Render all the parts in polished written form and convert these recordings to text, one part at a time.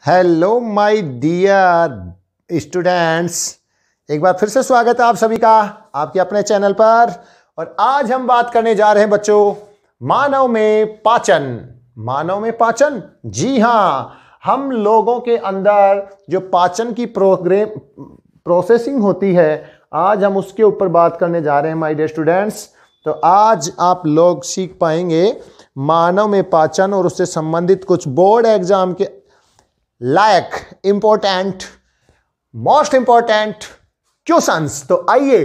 Hello my dear students, एक बार फिर से स्वागत है आप सभी का आपके अपने चैनल पर। और आज हम बात करने जा रहे हैं बच्चों मानव में पाचन। मानव में पाचन, जी हाँ, हम लोगों के अंदर जो पाचन की प्रोसेसिंग होती है, आज हम उसके ऊपर बात करने जा रहे हैं माय डियर स्टूडेंट्स। तो आज आप लोग सीख पाएंगे मानव में पाचन और उससे संबंधित कुछ बोर्ड एग्जाम के लायक इंपॉर्टेंट, मोस्ट इंपॉर्टेंट क्वेश्चंस। तो आइए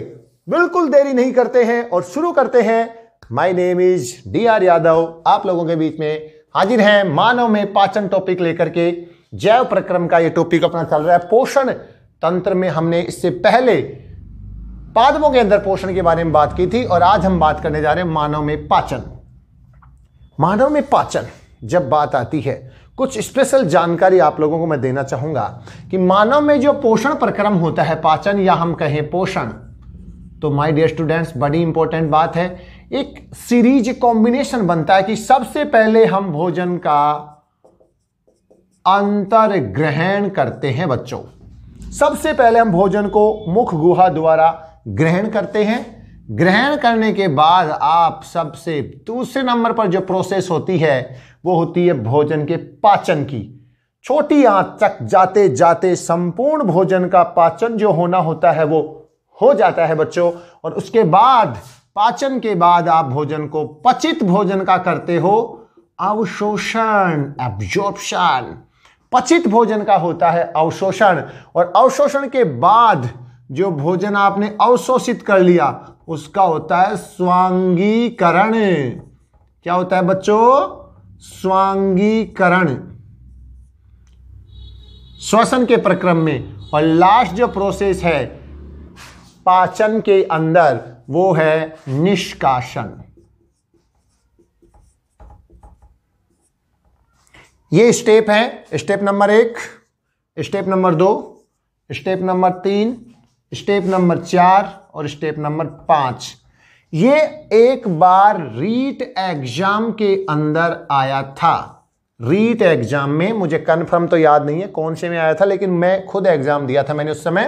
बिल्कुल देरी नहीं करते हैं और शुरू करते हैं। My name is DR Yadav, आप लोगों के बीच में हाजिर हैं मानव में पाचन टॉपिक लेकर के। जैव प्रक्रम का ये टॉपिक अपना चल रहा है। पोषण तंत्र में हमने इससे पहले पादपों के अंदर पोषण के बारे में बात की थी और आज हम बात करने जा रहे हैं मानव में पाचन। मानव में पाचन जब बात आती है, कुछ स्पेशल जानकारी आप लोगों को मैं देना चाहूंगा कि मानव में जो पोषण प्रक्रम होता है, पाचन या हम कहें पोषण, तो माय डियर स्टूडेंट्स बड़ी इंपॉर्टेंट बात है। एक सीरीज कॉम्बिनेशन बनता है कि सबसे पहले हम भोजन का अंतर ग्रहण करते हैं बच्चों। सबसे पहले हम भोजन को मुख गुहा द्वारा ग्रहण करते हैं। ग्रहण करने के बाद आप सबसे दूसरे नंबर पर जो प्रोसेस होती है वो होती है भोजन के पाचन की। छोटी आंच तक जाते जाते संपूर्ण भोजन का पाचन जो होना होता है वो हो जाता है बच्चों। और उसके बाद पाचन के बाद आप भोजन को पचित भोजन का करते हो अवशोषण, एब्जॉर्प्शन। पचित भोजन का होता है अवशोषण और अवशोषण के बाद जो भोजन आपने अवशोषित कर लिया उसका होता है स्वांगीकरण। क्या होता है बच्चों? स्वांगीकरण, श्वसन के प्रक्रम में। और लास्ट जो प्रोसेस है पाचन के अंदर वो है निष्कासन। ये स्टेप है, step number 1, step number 2, step number 3, step number 4 और स्टेप नंबर 5। ये एक बार रीट एग्जाम के अंदर आया था। रीट एग्जाम में, मुझे कंफर्म तो याद नहीं है कौन से में आया था, लेकिन मैं खुद एग्जाम दिया था मैंने उस समय,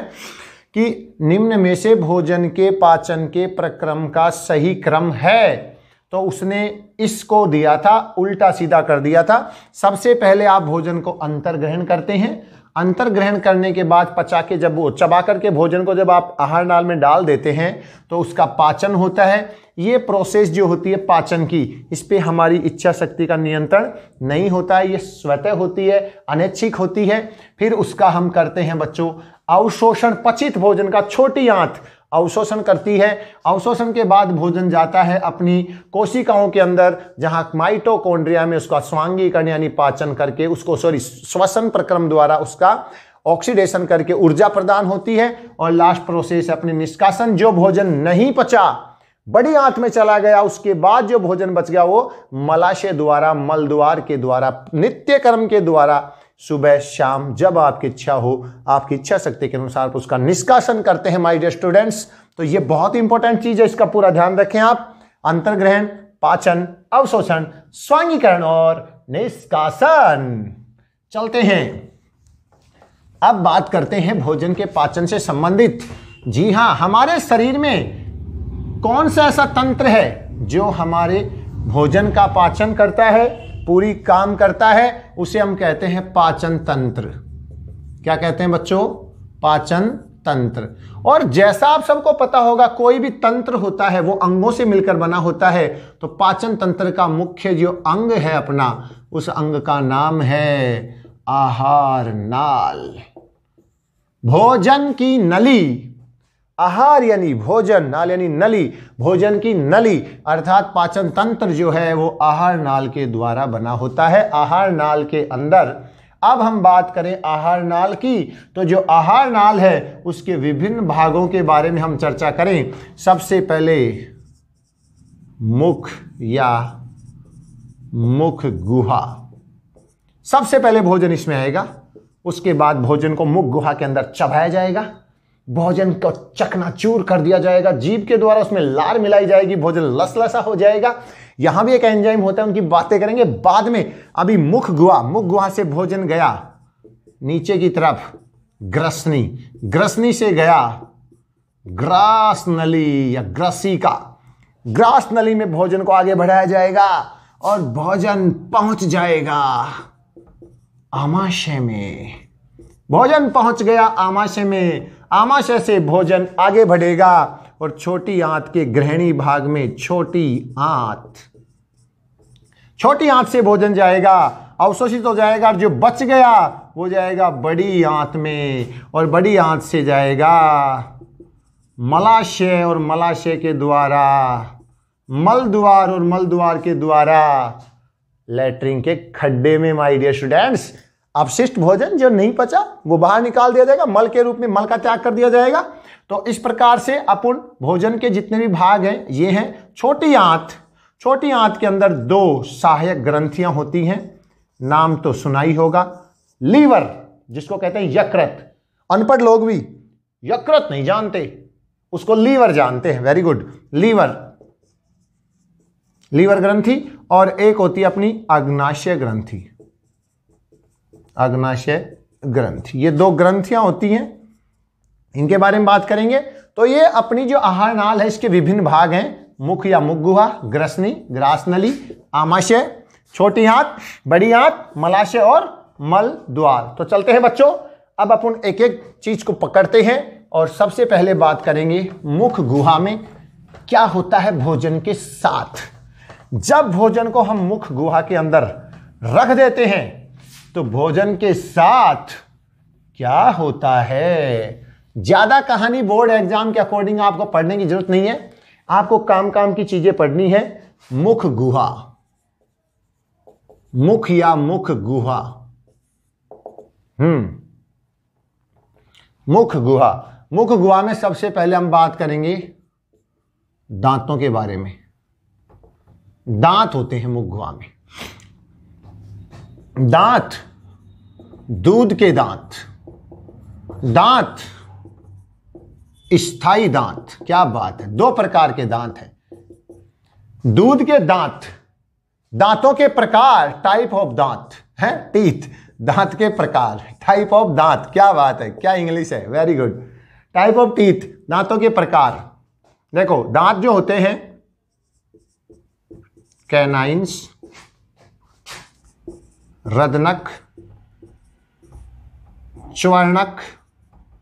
कि निम्न में से भोजन के पाचन के प्रक्रम का सही क्रम है। तो उसने इसको दिया था, उल्टा सीधा कर दिया था। सबसे पहले आप भोजन को अंतर्ग्रहण करते हैं। अंतर्ग्रहण करने के बाद पचा के, जब वो चबा करके भोजन को जब आप आहार नाल में डाल देते हैं तो उसका पाचन होता है। ये प्रोसेस जो होती है पाचन की, इस पे हमारी इच्छा शक्ति का नियंत्रण नहीं होता है, ये स्वतः होती है, अनैच्छिक होती है। फिर उसका हम करते हैं बच्चों अवशोषण। पचित भोजन का छोटी आंत अवशोषण करती है। अवशोषण के बाद भोजन जाता है अपनी कोशिकाओं के अंदर, जहां माइटोकॉन्ड्रिया में उसका स्वांगीकरण यानी पाचन करके उसको श्वसन प्रक्रम द्वारा उसका ऑक्सीडेशन करके ऊर्जा प्रदान होती है। और लास्ट प्रोसेस अपने निष्कासन। जो भोजन नहीं पचा, बड़ी आंत में चला गया, उसके बाद जो भोजन बच गया वो मलाशय द्वारा, मल द्वार के द्वारा, नित्य कर्म के द्वारा सुबह शाम जब आपकी इच्छा हो, आपकी इच्छा शक्ति के अनुसार उसका निष्कासन करते हैं माय डियर स्टूडेंट्स। तो ये बहुत इंपॉर्टेंट चीज है, इसका पूरा ध्यान रखें आप। अंतर्ग्रहण, पाचन, अवशोषण, स्वांगीकरण और निष्कासन। चलते हैं, अब बात करते हैं भोजन के पाचन से संबंधित। जी हां, हमारे शरीर में कौन सा ऐसा तंत्र है जो हमारे भोजन का पाचन करता है, पूरी काम करता है? उसे हम कहते हैं पाचन तंत्र। क्या कहते हैं बच्चों? पाचन तंत्र। और जैसा आप सबको पता होगा, कोई भी तंत्र होता है वो अंगों से मिलकर बना होता है। तो पाचन तंत्र का मुख्य जो अंग है अपना, उस अंग का नाम है आहार नाल। भोजन की नली, आहार यानी भोजन, नाल यानी नली, भोजन की नली अर्थात पाचन तंत्र जो है वो आहार नाल के द्वारा बना होता है। आहार नाल के अंदर, अब हम बात करें आहार नाल की, तो जो आहार नाल है उसके विभिन्न भागों के बारे में हम चर्चा करें। सबसे पहले मुख या मुख गुहा, सबसे पहले भोजन इसमें आएगा। उसके बाद भोजन को मुख गुहा के अंदर चबाया जाएगा, भोजन को चकनाचूर कर दिया जाएगा, जीभ के द्वारा उसमें लार मिलाई जाएगी, भोजन लसलसा हो जाएगा। यहां भी एक एंजाइम होता है, उनकी बातें करेंगे बाद में। अभी मुख गुहा से भोजन गया नीचे की तरफ ग्रसनी, ग्रसनी से गया ग्रास नली या ग्रसिका, ग्रास नली में भोजन को आगे बढ़ाया जाएगा और भोजन पहुंच जाएगा आमाशय में। भोजन पहुंच गया आमाशय में, आमाशय से भोजन आगे बढ़ेगा और छोटी आंत के ग्रहणी भाग में छोटी आंत से भोजन जाएगा, अवशोषित हो जाएगा, और जो बच गया वो जाएगा बड़ी आंत में, और बड़ी आंत से जाएगा मलाशय, और मलाशय के द्वारा मल द्वार, और मल द्वार के द्वारा लैट्रिन के खड्डे में। माय डियर स्टूडेंट्स, अपशिष्ट भोजन जो नहीं पचा वो बाहर निकाल दिया जाएगा, मल के रूप में मल का त्याग कर दिया जाएगा। तो इस प्रकार से अपन भोजन के जितने भी भाग हैं ये हैं छोटी आंत। छोटी आंत के अंदर 2 सहायक ग्रंथियां होती हैं, नाम तो सुना ही होगा, लीवर जिसको कहते हैं यकृत, अनपढ़ लोग भी यकृत नहीं जानते, उसको लीवर जानते हैं। वेरी गुड, लीवर, लीवर ग्रंथि, और एक होती है अपनी अग्नाशय ग्रंथि, अग्नाशय ग्रंथि। ये 2 ग्रंथियां होती हैं, इनके बारे में बात करेंगे। तो ये अपनी जो आहार नाल है इसके विभिन्न भाग हैं, मुख या मुख गुहा, ग्रसनी, ग्रास नली, आमाशय, छोटी आंत, बड़ी आंत, मलाशय और मल द्वार। तो चलते हैं बच्चों, अब अपन एक एक चीज को पकड़ते हैं और सबसे पहले बात करेंगे मुख गुहा में क्या होता है भोजन के साथ। जब भोजन को हम मुख गुहा के अंदर रख देते हैं तो भोजन के साथ क्या होता है। ज्यादा कहानी बोर्ड एग्जाम के अकॉर्डिंग आपको पढ़ने की जरूरत नहीं है, आपको काम काम की चीजें पढ़नी है। मुख गुहा, मुख या मुख गुहा, मुख गुहा। मुख गुहा में सबसे पहले हम बात करेंगे दांतों के बारे में। दांत होते हैं मुख गुहा में। दांत, दूध के दांत, दांत स्थायी दांत, क्या बात है, 2 प्रकार के दांत हैं। दूध के दांत, दांतों के प्रकार, टाइप ऑफ दांत है, टीथ, दांत के प्रकार, टाइप ऑफ दांत, क्या बात है, क्या इंग्लिश है, very good. Type of teeth, दांतों के प्रकार। देखो दांत जो होते हैं कैनाइंस, रदनक, च्वर्णक,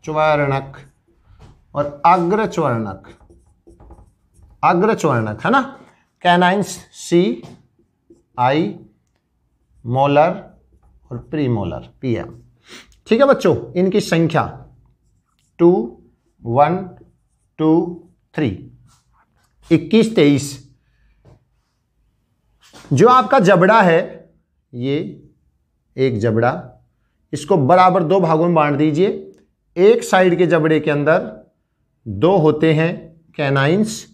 च्वर्णक और अग्रच्वर्णक, अग्रच्वर्णक है ना। कैनाइंस CI, मोलर और प्रीमोलर PM। ठीक है बच्चों, इनकी संख्या 2, 1, 2, 3, 21, 23। जो आपका जबड़ा है, ये एक जबड़ा, इसको बराबर 2 भागों में बांट दीजिए। एक साइड के जबड़े के अंदर 2 होते हैं कैनाइंस,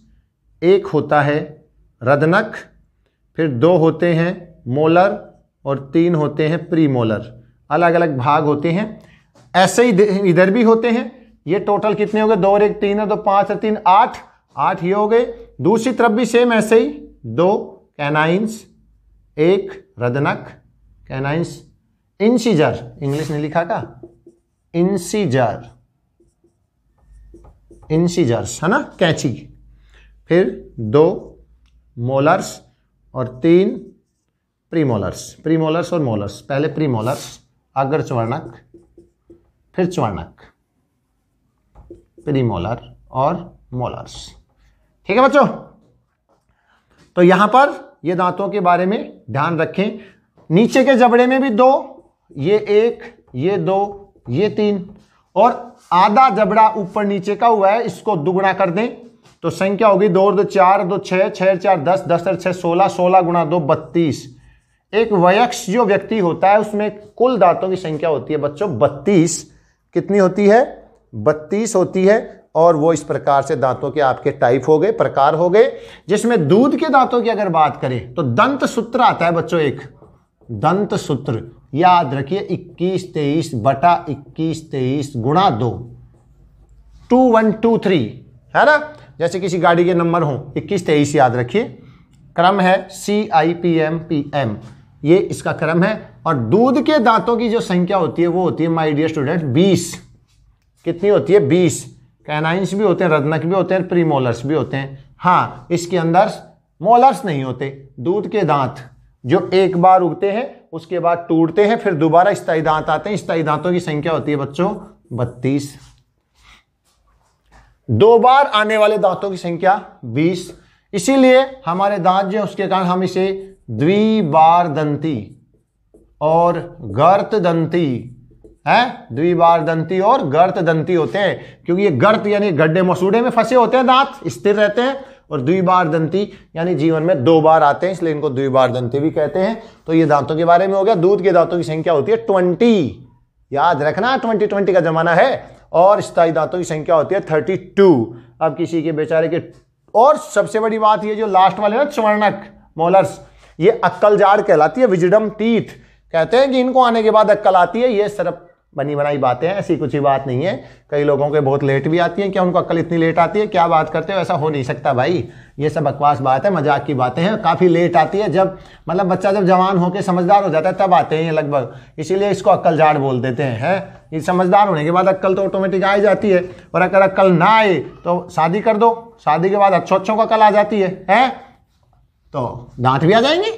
एक होता है रदनक, फिर 2 होते हैं मोलर और 3 होते हैं प्रीमोलर। अलग अलग भाग होते हैं। ऐसे ही इधर भी होते हैं। ये टोटल कितने हो गए, 2 और 1 3 है, 2 5 और 3 8, 8 ये हो गए। दूसरी तरफ भी सेम ऐसे ही 2 कैनाइंस, 1 रदनक, कैनाइंस इंसीजर, इंग्लिश नहीं लिखा का, इंसीजर, इंसीजर्स है ना, कैंची। फिर 2 मोलर्स और 3 प्रीमोलर्स, प्रीमोलर्स और मोलर्स। पहले प्रीमोलर्स, अग्रच्वर्णक, फिर च्वर्णक, प्रीमोलर और मोलर्स। ठीक है बच्चों, तो यहां पर ये दांतों के बारे में ध्यान रखें। नीचे के जबड़े में भी 2, ये 1, ये 2, ये 3 और आधा जबड़ा ऊपर नीचे का हुआ है, इसको दुगुना कर दें तो संख्या होगी 2 और 2 4, 2 6, 6 4 10, 10 और 6 16, 16 गुणा 2 32। एक वयस्क जो व्यक्ति होता है उसमें कुल दांतों की संख्या होती है बच्चों 32। कितनी होती है, 32 होती है। और वो इस प्रकार से दांतों के आपके टाइप हो गए, प्रकार हो गए। जिसमें दूध के दांतों की अगर बात करें तो दंत सूत्र आता है बच्चों, एक दंत सूत्र, याद रखिए 21 23 बटा 21 23 गुणा 2, 2 1 2 3 है ना। जैसे किसी गाड़ी के नंबर हो 21 23 याद रखिए। क्रम है CI PM PM, ये इसका क्रम है। और दूध के दांतों की जो संख्या होती है वो होती है माय डियर स्टूडेंट 20। कितनी होती है? 20। कैनाइंस भी होते हैं, रत्नक भी होते हैं, प्रीमोलर्स भी होते हैं। हाँ, इसके अंदर मोलर्स नहीं होते। दूध के दांत जो एक बार उगते हैं उसके बाद टूटते हैं, फिर दोबारा स्थायी दांत आते हैं। स्थायी दांतों की संख्या होती है बच्चों 32। दो बार आने वाले दांतों की संख्या 20। इसीलिए हमारे दांत जो उसके कारण हम इसे द्विबार दंती और गर्त दंती है, द्विबार दंती और गर्त दंती होते हैं, क्योंकि ये गर्त यानी गड्ढे मसूड़े में फंसे होते हैं, दांत स्थिर रहते हैं, और द्विबार दंती यानी जीवन में 2 बार आते हैं, इसलिए इनको द्विबार दंती भी कहते हैं। तो ये दांतों के बारे में हो गया। दूध के दांतों की संख्या होती है 20, याद रखना 2020 का जमाना है। और स्थायी दांतों की संख्या होती है 32। अब किसी के बेचारे के, और सबसे बड़ी बात ये जो लास्ट वाले ना स्वर्णक मोलर्स, ये अक्कल जाड़ कहलाती है, विजडम टीथ कहते हैं कि इनको आने के बाद अक्कल आती है। ये सिर्फ बनी बनाई बातें हैं, ऐसी कुछ ही बात नहीं है। कई लोगों के बहुत लेट भी आती है। क्या उनको अक्ल इतनी लेट आती है? क्या बात करते हो, ऐसा हो नहीं सकता भाई, ये सब बकवास बात है, मजाक की बातें हैं। काफ़ी लेट आती है, जब मतलब बच्चा जब जवान होकर समझदार हो जाता है तब आते हैं ये लगभग, इसीलिए इसको अक्ल जाड़ बोल देते हैं। ये समझदार होने के बाद अक्ल तो ऑटोमेटिक आ ही जाती है। और अगर अक्ल ना आए तो शादी कर दो, शादी के बाद अच्छों को अक्ल आ जाती है तो दांत भी आ जाएंगे।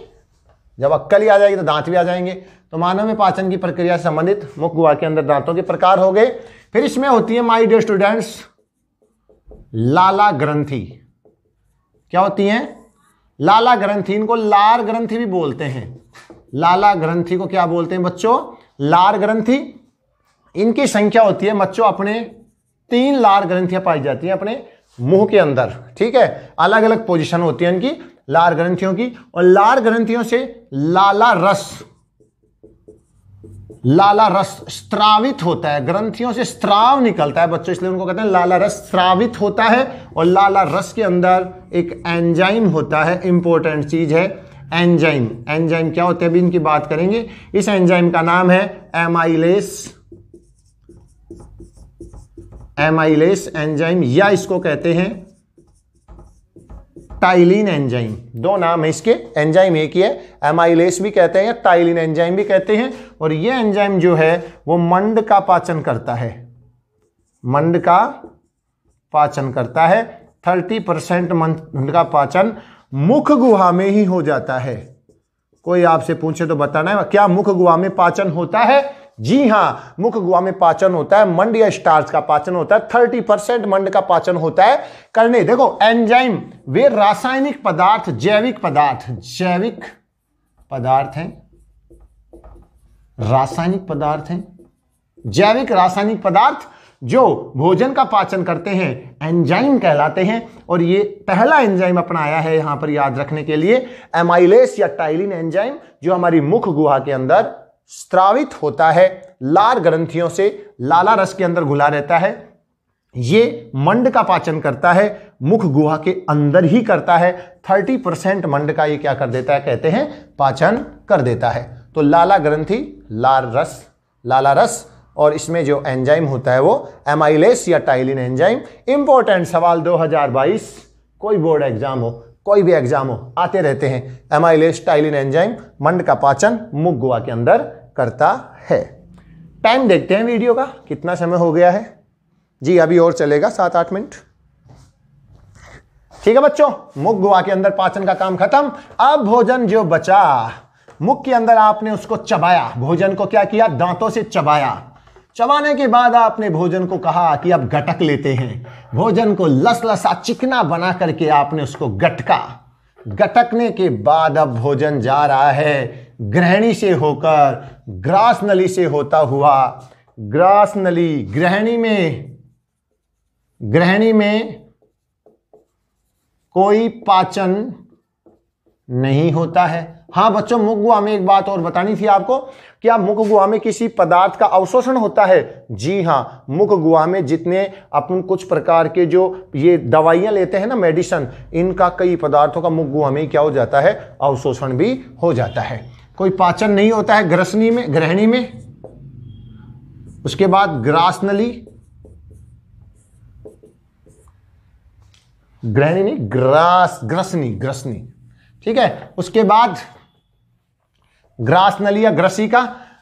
जब अक्ल ही आ जाएगी तो दांत भी आ जाएंगे। तो मानव में पाचन की प्रक्रिया से संबंधित मुख गुहा के अंदर दांतों के प्रकार हो गए। फिर इसमें होती है माय डियर स्टूडेंट्स लाला ग्रंथि। क्या होती हैं? लाला ग्रंथि। इनको लार ग्रंथि भी बोलते हैं। लाला ग्रंथि को क्या बोलते हैं बच्चों? लार ग्रंथि। इनकी संख्या होती है बच्चों, अपने 3 लार ग्रंथियां पाई जाती हैं अपने मुंह के अंदर। ठीक है, अलग अलग पोजीशन होती है इनकी लार ग्रंथियों की। और लार ग्रंथियों से लाला रस स्त्रावित होता है, ग्रंथियों से स्त्राव निकलता है बच्चों, इसलिए उनको कहते हैं लाला रस स्त्रावित होता है। और लाला रस के अंदर एक एंजाइम होता है, इंपॉर्टेंट चीज है एंजाइम। एंजाइम क्या होते हैं अभी इनकी बात करेंगे। इस एंजाइम का नाम है एमाइलेस एंजाइम, या इसको कहते हैं टाइलिन एंजाइम। 2 नाम है इसके, एंजाइम एक ही है, एमाइलेस भी कहते हैं या टाइलिन एंजाइम भी कहते हैं। और ये एंजाइम जो है वो मंड का पाचन करता है, मंड का पाचन करता है। 30% मंड का पाचन मुख गुहा में ही हो जाता है। कोई आपसे पूछे तो बताना है क्या मुख गुहा में पाचन होता है? जी हां, मुख गुहा में पाचन होता है, मंड या स्टार्च का पाचन होता है। 30% मंड का पाचन होता है। करने देखो, एंजाइम वे रासायनिक पदार्थ, जैविक पदार्थ हैं, रासायनिक पदार्थ हैं, जैविक रासायनिक पदार्थ जो भोजन का पाचन करते हैं एंजाइम कहलाते हैं। और ये पहला एंजाइम अपनाया है यहां पर याद रखने के लिए, एमाइलेस या टाइलिन एंजाइम, जो हमारी मुख गुहा के अंदर स्त्रावित होता है, लार ग्रंथियों से लाला रस के अंदर घुला रहता है। ये मंड का पाचन करता है, मुख गुहा के अंदर ही करता है। 30% मंड का ये क्या कर देता है, कहते हैं पाचन कर देता है। तो लाला ग्रंथि, लाला रस, और इसमें जो एंजाइम होता है वो एमाइलेस या टाइलिन एंजाइम। इंपॉर्टेंट सवाल 2022, कोई बोर्ड एग्जाम हो, कोई भी एग्जाम हो, आते रहते हैं। एमाइलेस टाइलिन एंजाइम मंड का पाचन मुख गुहा के अंदर करता है। टाइम देखते हैं वीडियो का, कितना समय हो गया है जी? अभी और चलेगा 7-8 मिनट। ठीक है बच्चों, मुख गुहा के अंदर पाचन का काम खत्म। अब भोजन जो बचा मुख के अंदर, आपने उसको चबाया, भोजन को क्या किया? दांतों से चबाया। चबाने के बाद आपने भोजन को कहा कि अब गटक लेते हैं। भोजन को लसलसा चिकना बना करके आपने उसको गटका। गटकने के बाद अब भोजन जा रहा है ग्रहणी से होकर, ग्रास नली से होता हुआ, ग्रास नली, ग्रहणी में कोई पाचन नहीं होता है। हाँ बच्चों, मुख गुहा में एक बात और बतानी थी आपको, क्या मुख गुहा में किसी पदार्थ का अवशोषण होता है? जी हाँ, मुख गुहा में जितने अपन कुछ प्रकार के जो ये दवाइयां लेते हैं ना, मेडिसिन, इनका कई पदार्थों का मुख गुहा में क्या हो जाता है? अवशोषण भी हो जाता है। कोई पाचन नहीं होता है ग्रहणी में। उसके बाद ग्रास नली, ग्रहणी नहीं, ग्रसनी, ठीक है। उसके बाद ग्रास नली या ग्रसिका,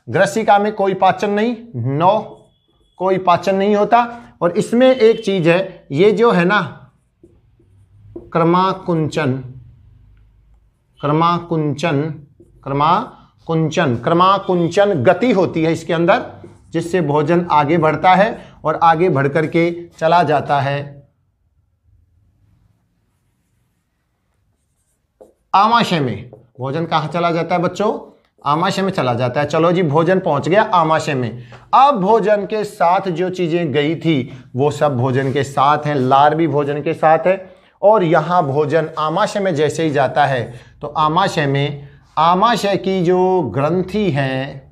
ग्रसिका में कोई पाचन नहीं, नो, कोई पाचन नहीं होता। और इसमें एक चीज है, ये जो है ना क्रमाकुंचन, क्रमाकुंचन, क्रमाकुंचन, क्रमाकुंचन गति होती है इसके अंदर, जिससे भोजन आगे बढ़ता है और आगे बढ़ करके चला जाता है आमाशय में। भोजन कहाँ चला जाता है बच्चों? आमाशय में चला जाता है। चलो जी, भोजन पहुंच गया आमाशय में। अब भोजन के साथ जो चीजें गई थी वो सब भोजन के साथ हैं, लार भी भोजन के साथ है। और यहां भोजन आमाशय में जैसे ही जाता है तो आमाशय में, आमाशय की जो ग्रंथि है,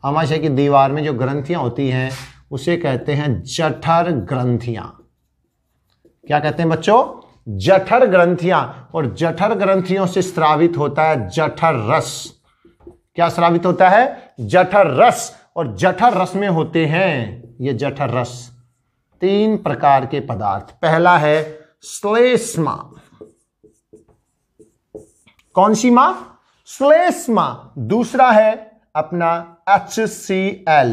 आमाशय की दीवार में जो ग्रंथियां होती हैं उसे कहते हैं जठर ग्रंथियां। क्या कहते हैं बच्चों? जठर ग्रंथियां। और जठर ग्रंथियों से स्रावित होता है जठर रस। क्या स्रावित होता है? जठर रस। और जठर रस में होते हैं ये जठर रस 3 प्रकार के पदार्थ। पहला है श्लेष्मा। कौन सी मां? श्लेष्मा। दूसरा है अपना HCl,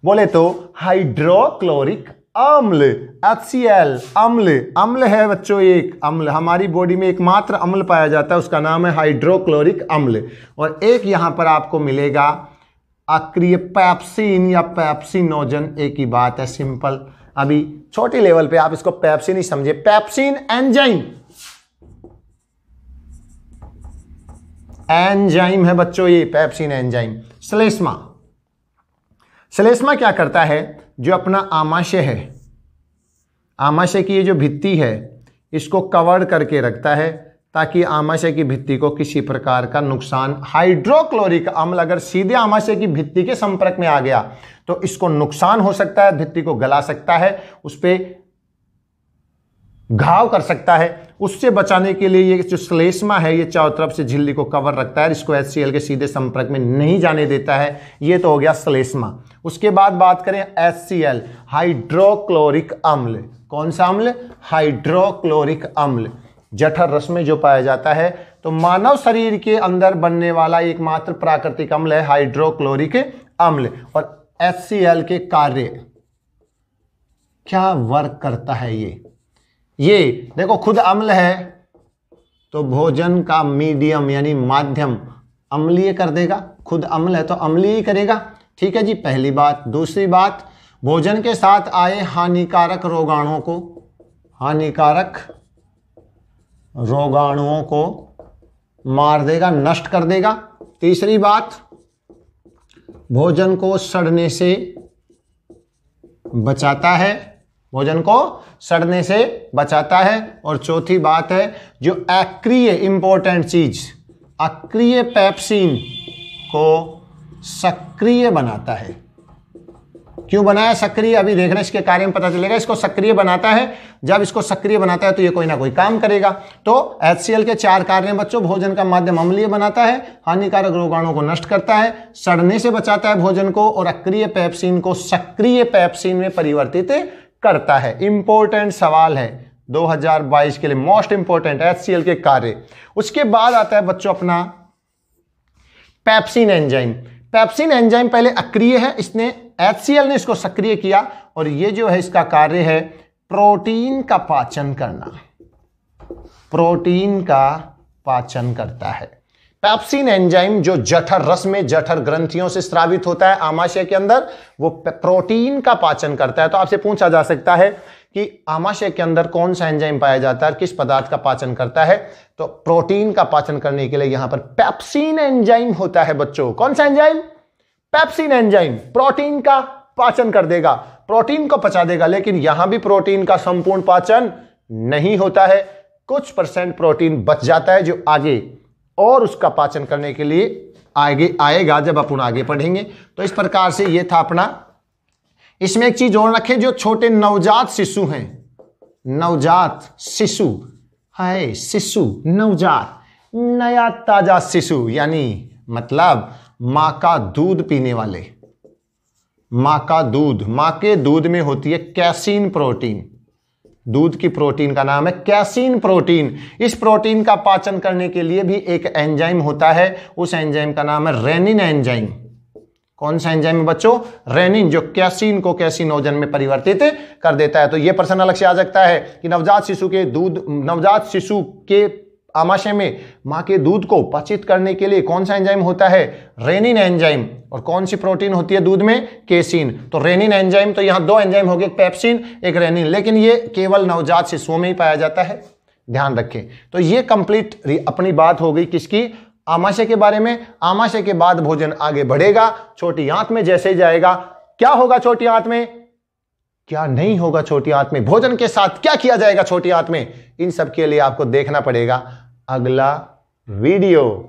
बोले तो हाइड्रोक्लोरिक अम्ल, HCl अम्ल। अम्ल है बच्चों, एक अम्ल हमारी बॉडी में एकमात्र अम्ल पाया जाता है, उसका नाम है हाइड्रोक्लोरिक अम्ल। और एक यहां पर आपको मिलेगा अक्रिय पेप्सिन या पेप्सिनोजन। एक ही बात है, सिंपल। अभी छोटे लेवल पे आप इसको पेप्सिन ही समझे। पेप्सिन एंजाइम, एंजाइम है बच्चों ये पेप्सिन एंजाइम। श्लेष्मा, श्लेष्मा क्या करता है? जो अपना आमाशय है, आमाशय की ये जो भित्ति है इसको कवर करके रखता है ताकि आमाशय की भित्ति को किसी प्रकार का नुकसान, हाइड्रोक्लोरिक अम्ल अगर सीधे आमाशय की भित्ति के संपर्क में आ गया तो इसको नुकसान हो सकता है, भित्ति को गला सकता है, उस पर घाव कर सकता है। उससे बचाने के लिए ये जो श्लेष्मा है ये चारों तरफ से झिल्ली को कवर रखता है, इसको HCl के सीधे संपर्क में नहीं जाने देता है। ये तो हो गया श्लेष्मा। उसके बाद बात करें HCl, हाइड्रोक्लोरिक अम्ल। कौन सा अम्ल? हाइड्रोक्लोरिक अम्ल। जठर रस में जो पाया जाता है। तो मानव शरीर के अंदर बनने वाला एकमात्र प्राकृतिक अम्ल है हाइड्रोक्लोरिक अम्ल। और HCl के कार्य क्या वर्क करता है? ये देखो, खुद अम्ल है तो भोजन का मीडियम यानी माध्यम अम्लीय कर देगा। खुद अम्ल है तो अम्लीय ही करेगा। ठीक है जी, पहली बात। दूसरी बात, भोजन के साथ आए हानिकारक रोगाणुओं को, हानिकारक रोगाणुओं को मार देगा, नष्ट कर देगा। तीसरी बात, भोजन को सड़ने से बचाता है, भोजन को सड़ने से बचाता है। और चौथी बात है जो अक्रिय, इंपॉर्टेंट चीज, अक्रिय पेप्सिन को सक्रिय बनाता है। क्यों बनाया सक्रिय? अभी देखना, इसके कार्य में पता चलेगा। इसको सक्रिय बनाता है, जब इसको सक्रिय बनाता है तो ये कोई ना कोई काम करेगा। तो HCl के 4 कार्य हैं बच्चों। भोजन का माध्यम अम्लीय बनाता है, हानिकारक रोगाणुओं को नष्ट करता है, सड़ने से बचाता है भोजन को, और अक्रिय पेप्सिन को सक्रिय पेप्सिन में परिवर्तित करता है। इंपॉर्टेंट सवाल है 2022 के लिए, मोस्ट इंपॉर्टेंट HCl के कार्य। उसके बाद आता है बच्चों अपना पेप्सिन एंजाइम। पेप्सिन एंजाइम पहले अक्रिय है, इसने HCl ने इसको सक्रिय किया, और ये जो है इसका कार्य है प्रोटीन का पाचन करना, प्रोटीन का पाचन करता है। पेप्सिन एंजाइम जो जठर रस में, जठर ग्रंथियों से स्रावित होता है आमाशय के अंदर, वो प्रोटीन का पाचन करता है। तो आपसे पूछा जा सकता है कि आमाशय के अंदर कौन सा एंजाइम पाया जाता है, किस पदार्थ का पाचन करता है? तो प्रोटीन का पाचन करने के लिए यहां पर पेप्सिन एंजाइम होता है बच्चों। कौन सा एंजाइम? पेप्सिन एंजाइम प्रोटीन का पाचन कर देगा, प्रोटीन को पचा देगा। लेकिन यहां भी प्रोटीन का संपूर्ण पाचन नहीं होता है, कुछ % प्रोटीन बच जाता है जो आगे और उसका पाचन करने के लिए आगे आएगा जब अपन आगे पढ़ेंगे। तो इस प्रकार से ये था अपना। इसमें एक चीज और रखें, जो छोटे नवजात शिशु हैं, नवजात शिशु है, शिशु नवजात, नया ताजा शिशु, यानी मतलब मां का दूध पीने वाले, मां का दूध, मां के दूध में होती है कैसीन प्रोटीन, दूध की प्रोटीन का नाम है कैसीन प्रोटीन। इस प्रोटीन का पाचन करने के लिए भी एक एंजाइम होता है, उस एंजाइम का नाम है रेनिन एंजाइम। कौन सा एंजाइम है बच्चों? रेनिन, जो कैसीन को कैसिनोजन में परिवर्तित कर देता है। तो यह प्रश्न अलग से आ सकता है कि नवजात शिशु के आमाशय में मां के दूध को पाचित करने के लिए कौन सा एंजाइम होता है? Rennin enzyme. और कौन सी प्रोटीन होती है दूध में? केसिन। तो रेनिन एंजाइम, तो यहां दो एंजाइम हो गए, एक पेप्सिन एक रेनिन, लेकिन ये केवल नवजात शिशुओं में ही पाया जाता है, ध्यान रखें। तो ये कंप्लीट अपनी बात हो गई किसकी? आमाशय के बारे में। आमाशय के बाद भोजन आगे बढ़ेगा छोटी आंत में, जैसे ही जाएगा क्या होगा छोटी आंत में, क्या नहीं होगा छोटी आंत में, भोजन के साथ क्या किया जाएगा छोटी आंत में, इन सब के लिए आपको देखना पड़ेगा अगला वीडियो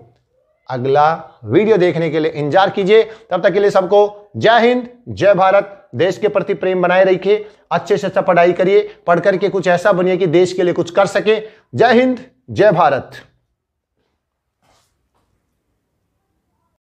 देखने के लिए इंतजार कीजिए। तब तक के लिए सबको जय हिंद, जय भारत। देश के प्रति प्रेम बनाए रखिए, अच्छे से अच्छा पढ़ाई करिए, पढ़ करके कुछ ऐसा बनिए कि देश के लिए कुछ कर सके। जय हिंद, जय भारत।